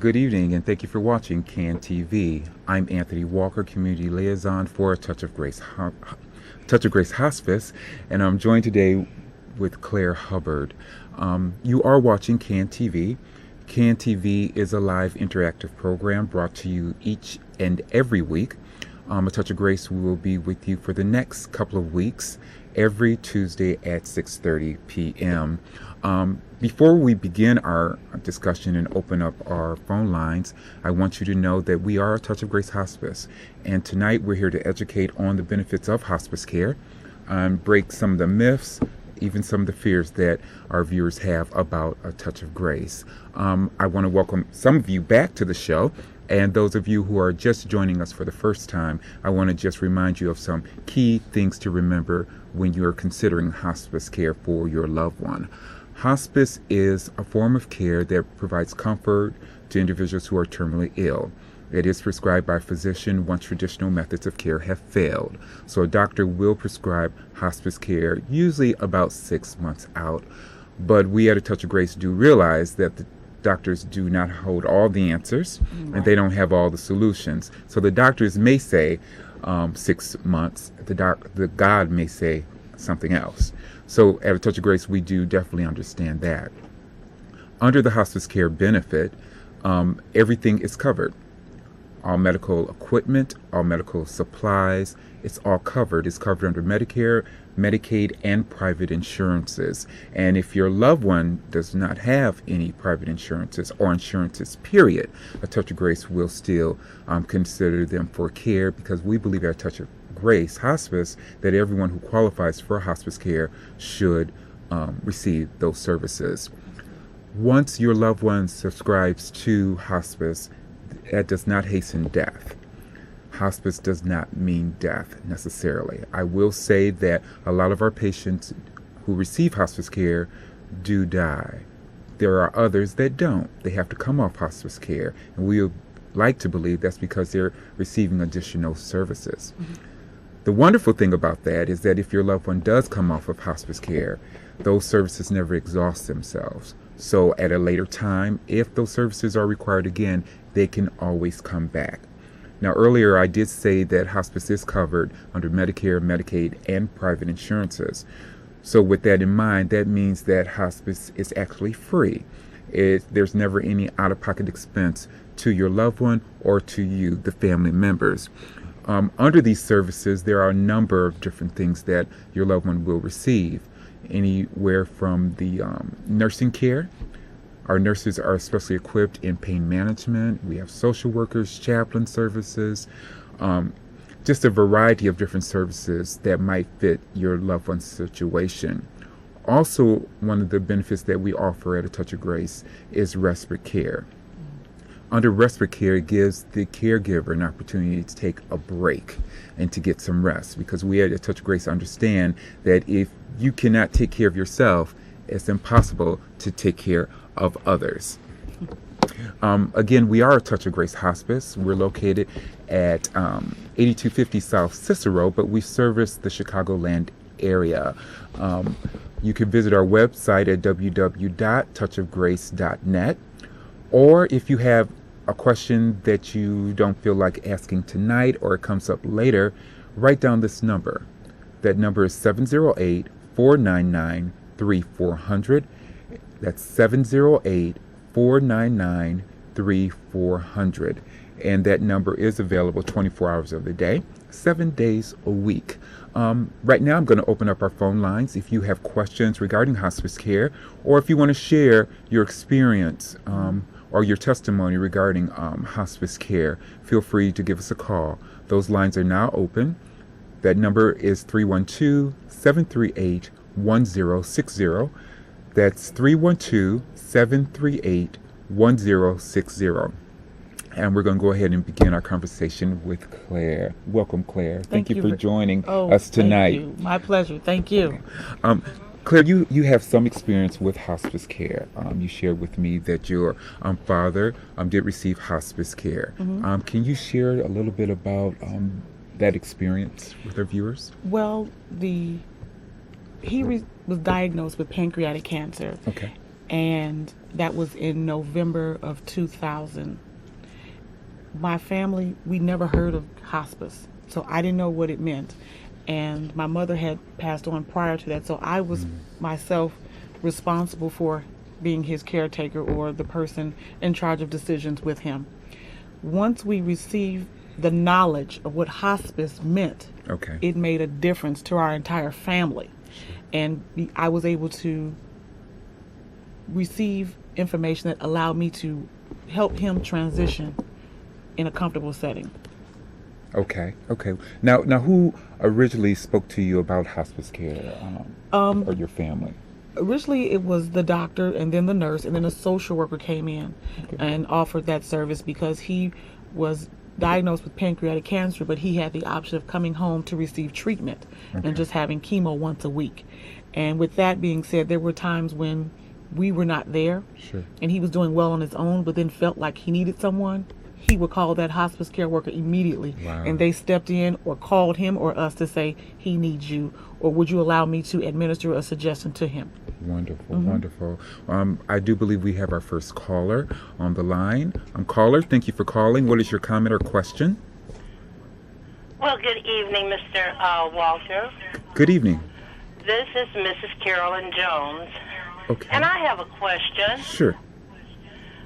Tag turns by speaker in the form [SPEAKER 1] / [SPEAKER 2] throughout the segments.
[SPEAKER 1] Good evening, and thank you for watching CAN TV. I'm Anthony Walker, Community Liaison for Touch of Grace Hospice, and I'm joined today with Clara Hubbard. You are watching CAN TV. CAN TV is a live interactive program brought to you each and every week. A Touch of Grace will be with you for the next couple of weeks, every Tuesday at 6:30 p.m. Before we begin our discussion and open up our phone lines, I want you to know that we are a Touch of Grace Hospice, and tonight we're here to educate on the benefits of hospice care, break some of the myths, even some of the fears that our viewers have about a Touch of Grace. I want to welcome some of you back to the show, and those of you who are just joining us for the first time, I want to just remind you of some key things to remember when you are considering hospice care for your loved one. Hospice is a form of care that provides comfort to individuals who are terminally ill. It is prescribed by a physician once traditional methods of care have failed. So a doctor will prescribe hospice care usually about 6 months out. But we at A Touch of Grace do realize that the doctors do not hold all the answers, and they don't have all the solutions. So the doctors may say 6 months, the God may say something else. So at A Touch of Grace, we do definitely understand that. Under the hospice care benefit, everything is covered. All medical equipment, all medical supplies, it's all covered. It's covered under Medicare, Medicaid, and private insurances. And if your loved one does not have any private insurances or insurances, period, A Touch of Grace will still consider them for care, because we believe at A Touch of Grace Hospice that everyone who qualifies for hospice care should receive those services. Once your loved one subscribes to hospice, that does not hasten death. Hospice does not mean death necessarily. I will say that a lot of our patients who receive hospice care do die. There are others that don't. They have to come off hospice care, and we would like to believe that's because they're receiving additional services. The wonderful thing about that is that if your loved one does come off of hospice care, those services never exhaust themselves. So at a later time, if those services are required again, they can always come back. Now, earlier I did say that hospice is covered under Medicare, Medicaid, and private insurances. So with that in mind, that means that hospice is actually free. There's never any out-of-pocket expense to your loved one or to you, the family members. Under these services, there are a number of different things that your loved one will receive, anywhere from the nursing care. Our nurses are especially equipped in pain management. We have social workers, chaplain services, just a variety of different services that might fit your loved one's situation. Also, one of the benefits that we offer at A Touch of Grace is respite care. Under respite care, it gives the caregiver an opportunity to take a break and to get some rest, because we at A Touch of Grace understand that if you cannot take care of yourself, it's impossible to take care of others. Again, we are A Touch of Grace Hospice. We're located at 8250 South Cicero, but we service the Chicagoland area. You can visit our website at www.touchofgrace.net, or if you have a question that you don't feel like asking tonight or it comes up later, write down this number. That number is 708-499-3400. That's 708-499-3400. And that number is available 24 hours of the day, 7 days a week. Right now I'm going to open up our phone lines. If you have questions regarding hospice care, or if you want to share your experience or your testimony regarding hospice care, feel free to give us a call. Those lines are now open. That number is 312-738-1060. That's 312-738-1060. And we're going to go ahead and begin our conversation with Claire. Welcome, Claire. Thank you for joining us tonight.
[SPEAKER 2] Thank you. My pleasure. Thank you.
[SPEAKER 1] Claire, you have some experience with hospice care. You shared with me that your father did receive hospice care. Can you share a little bit about that experience with our viewers?
[SPEAKER 2] Well, he was diagnosed with pancreatic cancer.
[SPEAKER 1] Okay.
[SPEAKER 2] and that was in November of 2000. My family, we never heard of hospice, so I didn't know what it meant. And my mother had passed on prior to that, so I was myself responsible for being his caretaker or the person in charge of decisions with him. Once we received the knowledge of what hospice meant,
[SPEAKER 1] Okay.
[SPEAKER 2] it made a difference to our entire family. And I was able to receive information that allowed me to help him transition in a comfortable setting.
[SPEAKER 1] Okay. Okay. Now, who originally spoke to you about hospice care, or your family?
[SPEAKER 2] Originally, it was the doctor, and then the nurse, and then a social worker came in and offered that service because he was diagnosed with pancreatic cancer, but he had the option of coming home to receive treatment and just having chemo once a week. And with that being said, there were times when we were not there,
[SPEAKER 1] Sure.
[SPEAKER 2] and he was doing well on his own, but then felt like he needed someone. He would call that hospice care worker immediately,
[SPEAKER 1] Wow.
[SPEAKER 2] and they stepped in or called him or us to say, he needs you, or would you allow me to administer a suggestion to him?
[SPEAKER 1] Wonderful, wonderful. I do believe we have our first caller on the line. Caller, thank you for calling. What is your comment or question?
[SPEAKER 3] Well, good evening, Mr. Walter.
[SPEAKER 1] Good evening.
[SPEAKER 3] This is Mrs. Carolyn Jones,
[SPEAKER 1] Okay.
[SPEAKER 3] and I have a question.
[SPEAKER 1] Sure.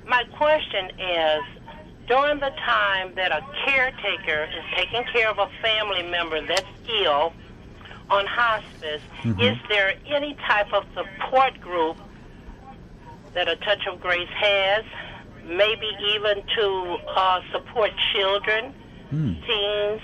[SPEAKER 3] My question is, during the time that a caretaker is taking care of a family member that's ill on hospice, is there any type of support group that A Touch of Grace has, maybe even to support children, teens?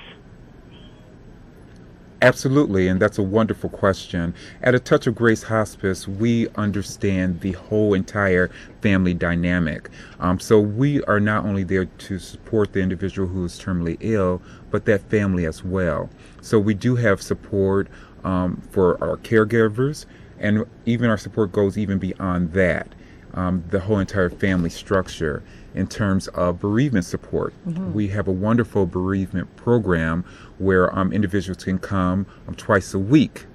[SPEAKER 1] Absolutely, and that's a wonderful question. At A Touch of Grace Hospice, we understand the whole entire family dynamic. So we are not only there to support the individual who is terminally ill, but that family as well. So we do have support for our caregivers, and even our support goes even beyond that. The whole entire family structure in terms of bereavement support. We have a wonderful bereavement program where individuals can come twice a week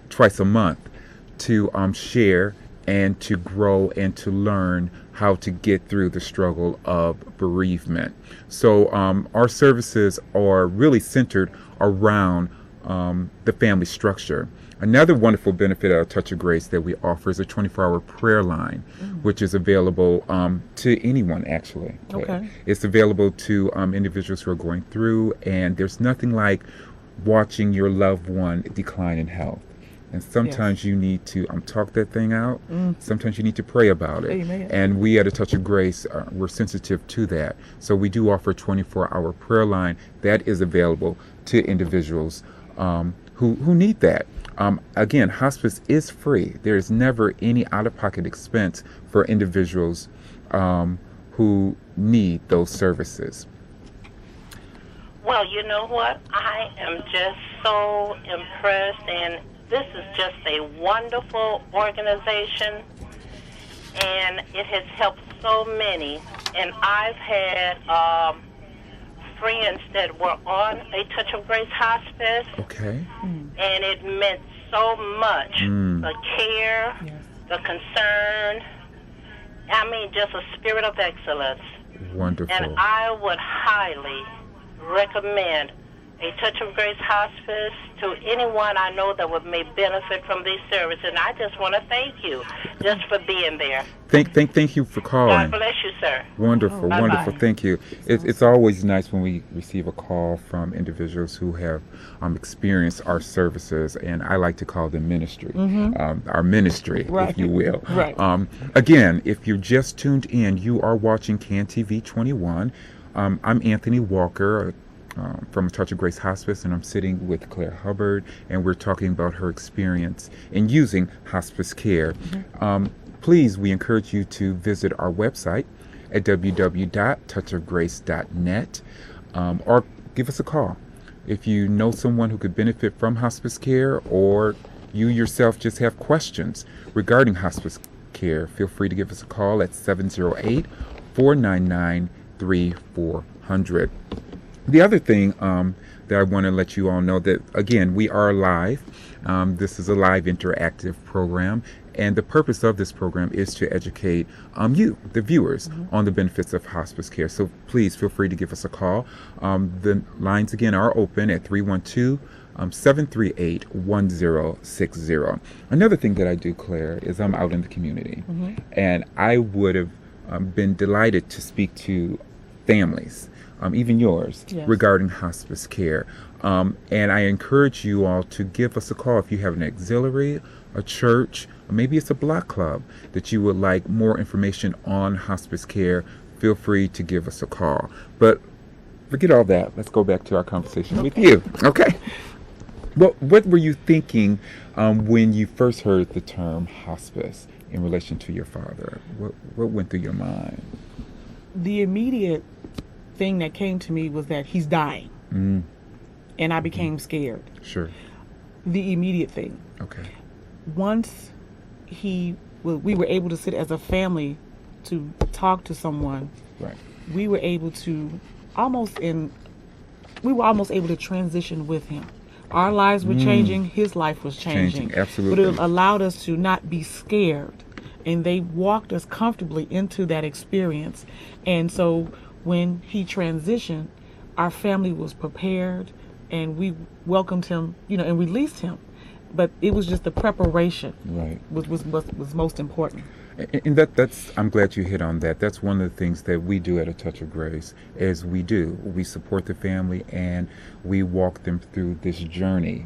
[SPEAKER 1] twice a month to share and to grow and to learn how to get through the struggle of bereavement. So our services are really centered around the family structure. Another wonderful benefit of A Touch of Grace that we offer is a 24-hour prayer line, which is available to anyone, actually.
[SPEAKER 2] Okay.
[SPEAKER 1] It's available to individuals who are going through, and there's nothing like watching your loved one decline in health. And sometimes you need to talk that thing out. Sometimes you need to pray about it.
[SPEAKER 2] Amen.
[SPEAKER 1] And we at A Touch of Grace, we're sensitive to that. So we do offer a 24-hour prayer line that is available to individuals who need that. Again, hospice is free. There is never any out-of-pocket expense for individuals who need those services.
[SPEAKER 3] Well, you know what? I am just so impressed, and this is just a wonderful organization, and it has helped so many. And I've had friends that were on A Touch of Grace Hospice,
[SPEAKER 1] Okay.
[SPEAKER 3] and it meant so much. The care, the concern, I mean, just a spirit of excellence.
[SPEAKER 1] Wonderful.
[SPEAKER 3] And I would highly recommend A Touch of Grace Hospice to anyone I know that may benefit from these services. And I just want to thank you just for being there.
[SPEAKER 1] Thank you for calling.
[SPEAKER 3] God bless you, sir.
[SPEAKER 1] Wonderful,
[SPEAKER 3] Bye-bye.
[SPEAKER 1] wonderful. Thank you. It's always nice when we receive a call from individuals who have experienced our services, and I like to call them ministry, our ministry, if you will.
[SPEAKER 2] Right.
[SPEAKER 1] Again, if you're just tuned in, you are watching CAN TV 21. I'm Anthony Walker from A Touch of Grace Hospice, and I'm sitting with Clara Hubbard, and we're talking about her experience in using hospice care. Please, we encourage you to visit our website at www.touchofgrace.net, or give us a call. If you know someone who could benefit from hospice care, or you yourself just have questions regarding hospice care, feel free to give us a call at 708-499-3400. The other thing that I want to let you all know that, again, we are live. This is a live interactive program, And the purpose of this program is to educate you, the viewers, on the benefits of hospice care. So please feel free to give us a call. The lines again are open at 312-738-1060. Another thing that I do, Claire, is I'm out in the community. And I would have been delighted to speak to families, even yours,
[SPEAKER 2] Yes.
[SPEAKER 1] regarding hospice care. And I encourage you all to give us a call if you have an auxiliary, a church, or maybe it's a block club that you would like more information on hospice care. Feel free to give us a call. But forget all that. Let's go back to our conversation with you. Okay. What were you thinking when you first heard the term hospice in relation to your father? What went through your mind?
[SPEAKER 2] The immediate thing that came to me was that he's dying. And I became scared.
[SPEAKER 1] Sure.
[SPEAKER 2] The immediate thing.
[SPEAKER 1] Okay.
[SPEAKER 2] Once we were able to sit as a family to talk to someone,
[SPEAKER 1] Right.
[SPEAKER 2] we were able to almost able to transition with him. Our lives were changing, his life was changing.
[SPEAKER 1] Absolutely.
[SPEAKER 2] But it allowed us to not be scared. And they walked us comfortably into that experience. And so when he transitioned, our family was prepared and we welcomed him, and released him. But it was just the preparation
[SPEAKER 1] Right.
[SPEAKER 2] was most important.
[SPEAKER 1] And that's I'm glad you hit on that. That's one of the things that we do at A Touch of Grace, is we support the family and we walk them through this journey.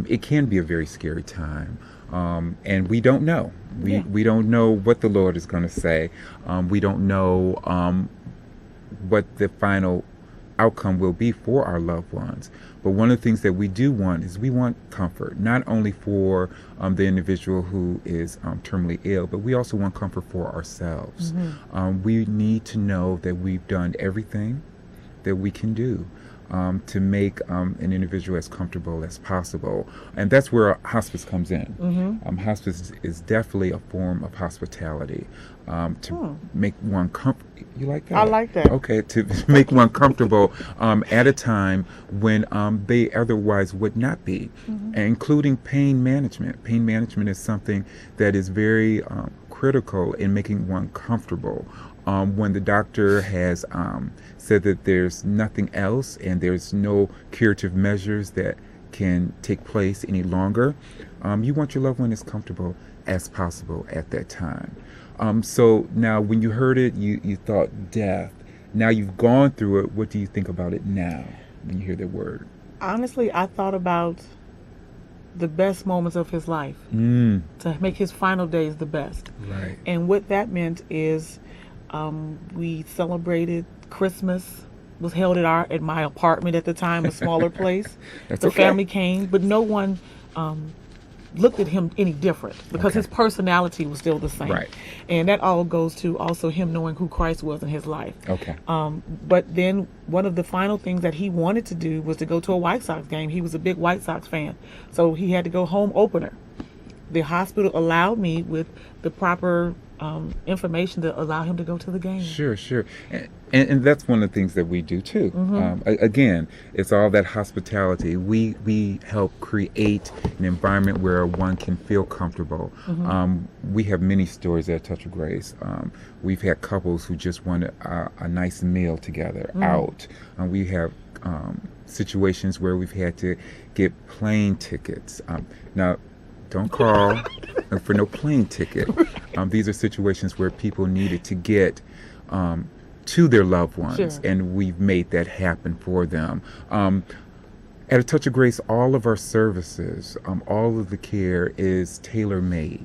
[SPEAKER 1] It can be a very scary time, and we don't know. We don't know what the Lord is going to say. We don't know what the final outcome will be for our loved ones. But one of the things that we do want is we want comfort, not only for the individual who is terminally ill, but we also want comfort for ourselves. We need to know that we've done everything that we can do to make an individual as comfortable as possible. And that's where hospice comes in. Hospice is definitely a form of hospitality, to make one comfortable. You like that?
[SPEAKER 2] I like that.
[SPEAKER 1] Okay, to make one comfortable at a time when they otherwise would not be, including pain management. Pain management is something that is very critical in making one comfortable. When the doctor has said that there's nothing else and there's no curative measures that can take place any longer, you want your loved one as comfortable as possible at that time. So now when you heard it, you thought death. Now you've gone through it. What do you think about it now when you hear the word?
[SPEAKER 2] Honestly, I thought about the best moments of his life, to make his final days the best.
[SPEAKER 1] Right.
[SPEAKER 2] And what that meant is we celebrated Christmas, was held at my apartment at the time, a smaller place.
[SPEAKER 1] That's
[SPEAKER 2] the
[SPEAKER 1] okay.
[SPEAKER 2] family came, but no one looked at him any different because
[SPEAKER 1] Okay.
[SPEAKER 2] his personality was still the same.
[SPEAKER 1] Right.
[SPEAKER 2] And that all goes to also him knowing who Christ was in his life.
[SPEAKER 1] Okay.
[SPEAKER 2] But then one of the final things that he wanted to do was to go to a White Sox game. He was a big White Sox fan. So he had to go home opener. The hospital allowed me with the proper information to allow him to go to the game.
[SPEAKER 1] Sure. And that's one of the things that we do too. Again, it's all that hospitality. We help create an environment where one can feel comfortable. We have many stories at Touch of Grace. We've had couples who just wanted a nice meal together out. We have situations where we've had to get plane tickets. Now, don't call for no plane ticket. These are situations where people needed to get to their loved ones,
[SPEAKER 2] Sure.
[SPEAKER 1] and we've made that happen for them. At A Touch of Grace, all of our services, all of the care is tailor-made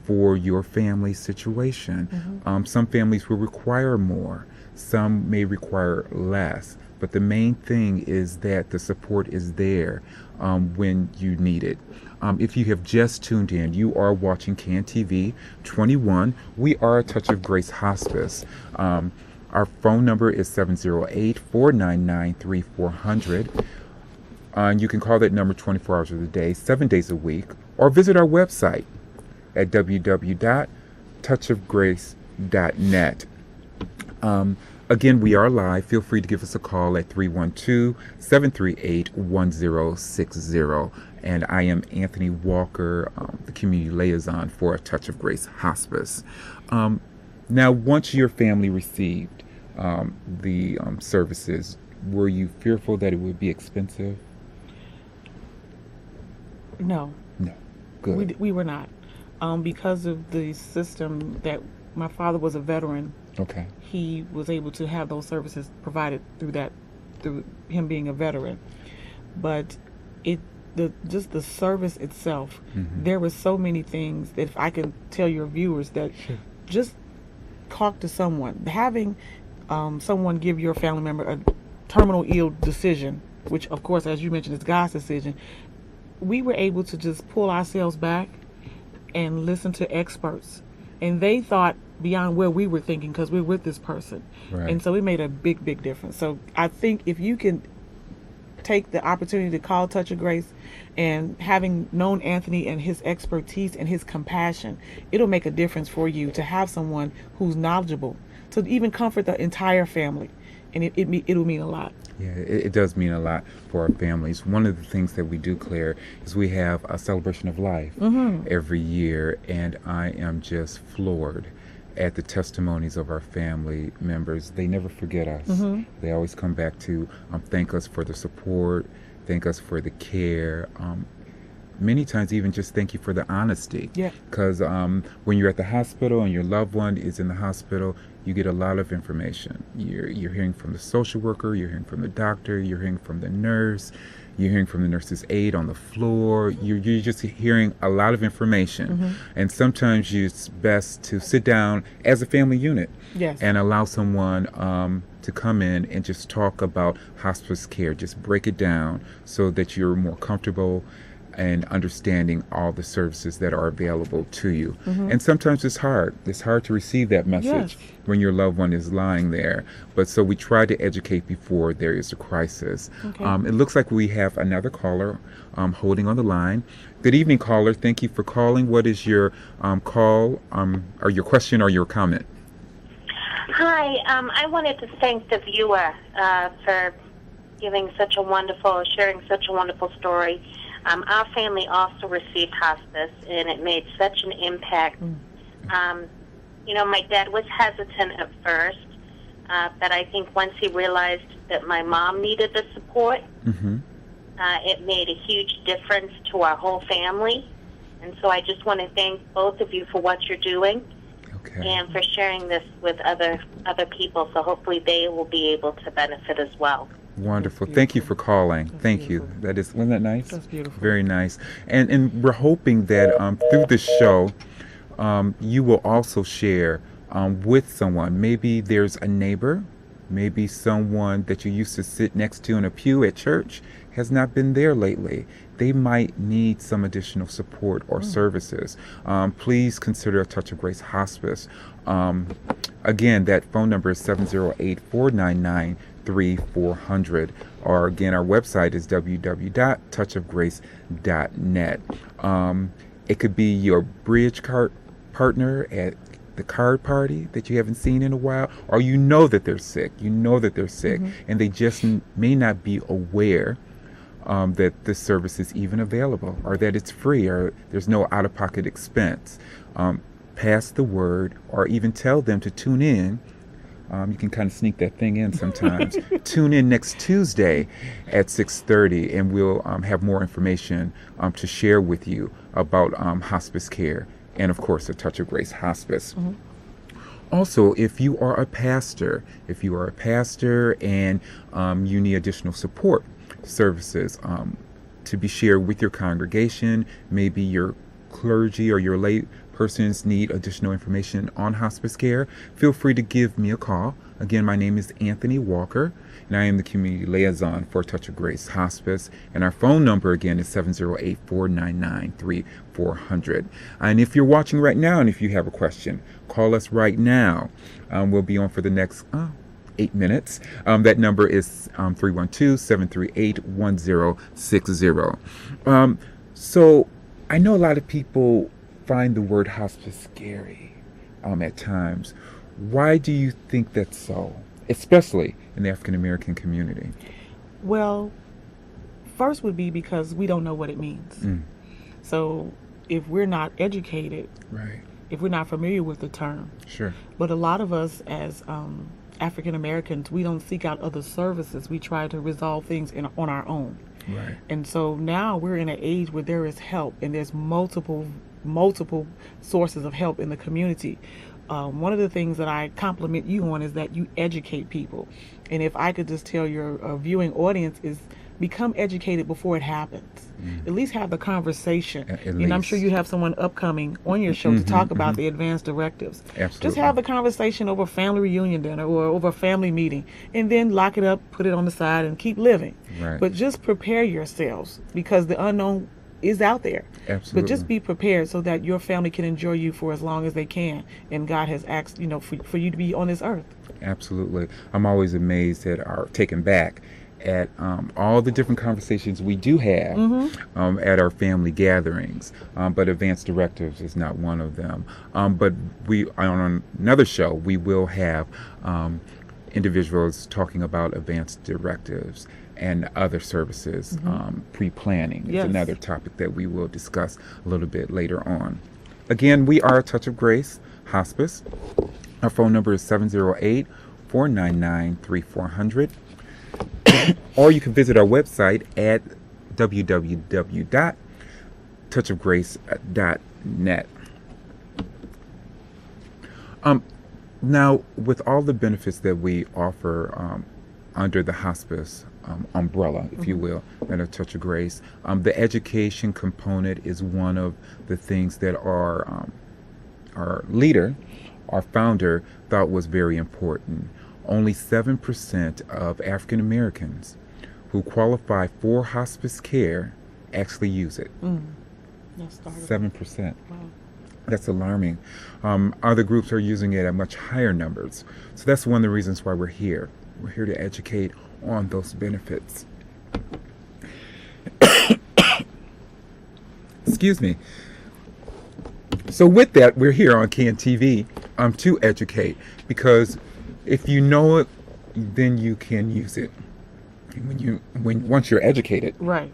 [SPEAKER 1] for your family situation. Some families will require more, some may require less, but the main thing is that the support is there when you need it. If you have just tuned in, you are watching CAN-TV 21. We are A Touch of Grace Hospice. Our phone number is 708-499-3400. And you can call that number 24 hours of the day, 7 days a week, or visit our website at www.touchofgrace.net. Again, we are live. Feel free to give us a call at 312-738-1060. And I am Anthony Walker, the community liaison for A Touch of Grace Hospice. Now, once your family received the services, were you fearful that it would be expensive?
[SPEAKER 2] No.
[SPEAKER 1] No. Good.
[SPEAKER 2] We were not. Because of the system that my father was a veteran,
[SPEAKER 1] Okay.
[SPEAKER 2] he was able to have those services provided through him being a veteran. But just the service itself, there were so many things that if I can tell your viewers that just talk to someone. Having someone give your family member a terminal ill decision, which of course, as you mentioned, is God's decision. We were able to just pull ourselves back and listen to experts, and they thought beyond where we were thinking because we're with this person.
[SPEAKER 1] Right.
[SPEAKER 2] And so it made a big difference. So I think if you can take the opportunity to call Touch of Grace, and having known Anthony and his expertise and his compassion, it'll make a difference for you to have someone who's knowledgeable to even comfort the entire family, and it'll mean a lot.
[SPEAKER 1] Yeah, it does mean a lot for our families. One of the things that we do, Claire, is we have a celebration of life every year, and I am just floored at the testimonies of our family members. They never forget us. They always come back to thank us for the support, thank us for the care. Many times even just thank you for the honesty.
[SPEAKER 2] Yeah.
[SPEAKER 1] Because when you're at the hospital and your loved one is in the hospital, you get a lot of information. You're hearing from the social worker, you're hearing from the doctor, you're hearing from the nurse, you're hearing from the nurse's aide on the floor. You're just hearing a lot of information. And sometimes it's best to sit down as a family unit and allow someone to come in and just talk about hospice care. Just break it down so that you're more comfortable and understanding all the services that are available to you. And sometimes it's hard. It's hard to receive that message when your loved one is lying there. But so we try to educate before there is a crisis. It looks like we have another caller holding on the line. Good evening, caller. Thank you for calling. What is your call or your question or your comment?
[SPEAKER 4] Hi, I wanted to thank the viewer for sharing such a wonderful story. Our family also received hospice, and it made such an impact. My dad was hesitant at first, but I think once he realized that my mom needed the support, it made a huge difference to our whole family. And so I just want to thank both of you for what you're doing and for sharing this with other people, so hopefully they will be able to benefit as well.
[SPEAKER 1] Wonderful. Thank you for calling. Thank you. Wasn't that nice?
[SPEAKER 2] That's beautiful.
[SPEAKER 1] Very nice. And we're hoping that through this show, you will also share with someone. Maybe there's a neighbor, maybe someone that you used to sit next to in a pew at church has not been there lately. They might need some additional support or services. Please consider A Touch of Grace Hospice. Again, that phone number is 708-499-3400, or again, our website is www.touchofgrace.net. It could be your bridge card partner at the card party that you haven't seen in a while, or you know that they're sick. And they just may not be aware that this service is even available, or that it's free, or there's no out-of-pocket expense. Pass the word, or even tell them to tune in. You can kind of sneak that thing in sometimes. Tune in next Tuesday at 6:30, and we'll have more information to share with you about hospice care and, of course, A Touch of Grace Hospice. Also, if you are a pastor and you need additional support services to be shared with your congregation, maybe your clergy or your lay persons need additional information on hospice care, feel free to give me a call. Again, my name is Anthony Walker, and I am the community liaison for Touch of Grace Hospice. And our phone number again is 708-499-3400. And if you're watching right now, and if you have a question, call us right now. We'll be on for the next 8 minutes. That number is 312-738-1060. So I know a lot of people find the word hospice scary at times. Why do you think that's so? especially in the African American community?
[SPEAKER 2] Well, first would be because we don't know what it means. So if we're not educated,
[SPEAKER 1] Right.
[SPEAKER 2] if we're not familiar with the term,
[SPEAKER 1] Sure.
[SPEAKER 2] but a lot of us as African Americans, we don't seek out other services. We try to resolve things on our own.
[SPEAKER 1] Right.
[SPEAKER 2] And so now we're in an age where there is help, and there's multiple sources of help in the community. One of the things that I compliment you on is that you educate people. And if I could just tell your viewing audience is become educated before it happens. At least have the conversation. And I'm sure you have someone upcoming on your show to talk about the advanced directives.
[SPEAKER 1] Absolutely.
[SPEAKER 2] Just have the conversation over family reunion dinner or over a family meeting, and then lock it up, put it on the side, and keep living.
[SPEAKER 1] Right.
[SPEAKER 2] But just prepare yourselves, because the unknown is out there.
[SPEAKER 1] Absolutely.
[SPEAKER 2] But just be prepared so that your family can enjoy you for as long as they can. And God has asked, for you to be on this earth.
[SPEAKER 1] Absolutely. I'm always amazed at taken back at all the different conversations we do have at our family gatherings. But advanced directives is not one of them. But we, on another show, we will have individuals talking about advanced directives and other services, pre-planning.
[SPEAKER 2] Yes.
[SPEAKER 1] It's another topic that we will discuss a little bit later on. Again, we are Touch of Grace Hospice. Our phone number is 708-499-3400. Or you can visit our website at www.touchofgrace.net. Now, with all the benefits that we offer under the hospice umbrella, if you will, and a Touch of Grace, the education component is one of the things that our leader, our founder, thought was very important. Only 7% of African Americans who qualify for hospice care actually use it. 7%.
[SPEAKER 2] Wow.
[SPEAKER 1] That's alarming. Other groups are using it at much higher numbers. So that's one of the reasons why we're here. We're here to educate on those benefits. Excuse me. So with that, we're here on CAN-TV to educate, because if you know it, then you can use it. Once you're educated,
[SPEAKER 2] Right.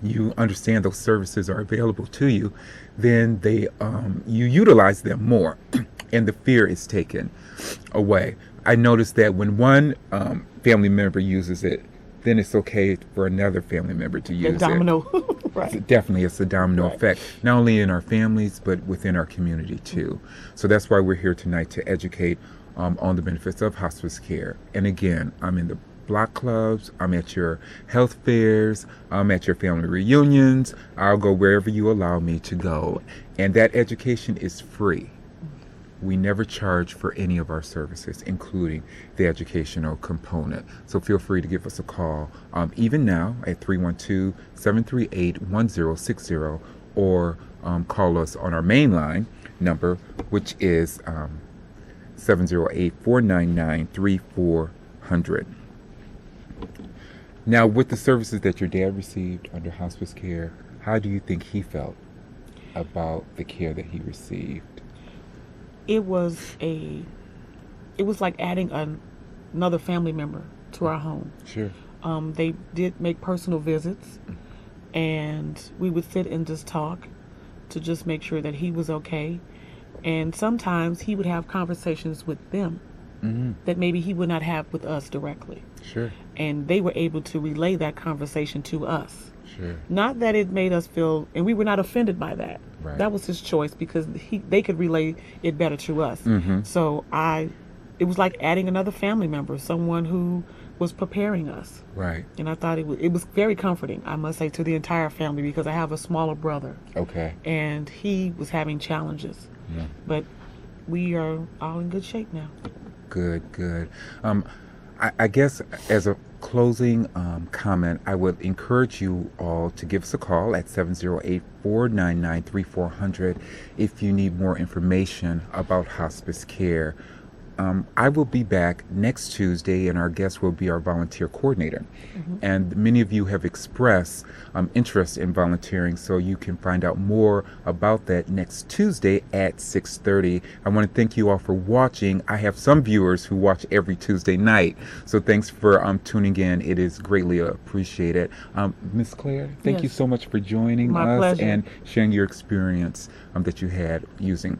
[SPEAKER 1] you understand those services are available to you, then you utilize them more, and the fear is taken away. I noticed that when one family member uses it, then it's okay for another family member to use
[SPEAKER 2] The domino. Right.
[SPEAKER 1] Definitely, it's a domino
[SPEAKER 2] Right.
[SPEAKER 1] effect, not only in our families, but within our community too. So that's why we're here tonight, to educate on the benefits of hospice care. And again, I'm in the block clubs, I'm at your health fairs, I'm at your family reunions. I'll go wherever you allow me to go. And that education is free. We never charge for any of our services, including the educational component. So feel free to give us a call, even now at 312-738-1060, or call us on our main line number, which is 708-499-3400. Now, with the services that your dad received under hospice care, how do you think he felt about the care that he received?
[SPEAKER 2] It was like adding another family member to our home.
[SPEAKER 1] Sure.
[SPEAKER 2] They did make personal visits, and we would sit and just talk to just make sure that he was okay. And sometimes he would have conversations with them that maybe he would not have with us directly.
[SPEAKER 1] Sure.
[SPEAKER 2] And they were able to relay that conversation to us.
[SPEAKER 1] Sure.
[SPEAKER 2] Not that it made us feel, and we were not offended by that.
[SPEAKER 1] Right.
[SPEAKER 2] That was his choice, because they could relay it better to us. So it was like adding another family member, someone who was preparing us.
[SPEAKER 1] Right.
[SPEAKER 2] And I thought it was very comforting, I must say, to the entire family, because I have a smaller brother,
[SPEAKER 1] Okay.
[SPEAKER 2] and he was having challenges.
[SPEAKER 1] Yeah.
[SPEAKER 2] But we are all in good shape now.
[SPEAKER 1] Good. I guess as a closing comment, I would encourage you all to give us a call at 708-499-3400 if you need more information about hospice care, I will be back next Tuesday, and our guest will be our volunteer coordinator. And many of you have expressed interest in volunteering, so you can find out more about that next Tuesday at 6:30. I want to thank you all for watching. I have some viewers who watch every Tuesday night, so thanks for tuning in. It is greatly appreciated. Miss Claire, thank you
[SPEAKER 2] Yes.
[SPEAKER 1] so much for joining
[SPEAKER 2] My
[SPEAKER 1] us
[SPEAKER 2] pleasure.
[SPEAKER 1] and sharing your experience that you had using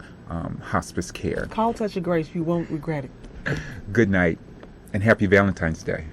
[SPEAKER 1] hospice care.
[SPEAKER 2] Call Touch of Grace. You won't regret it.
[SPEAKER 1] Good night and happy Valentine's Day.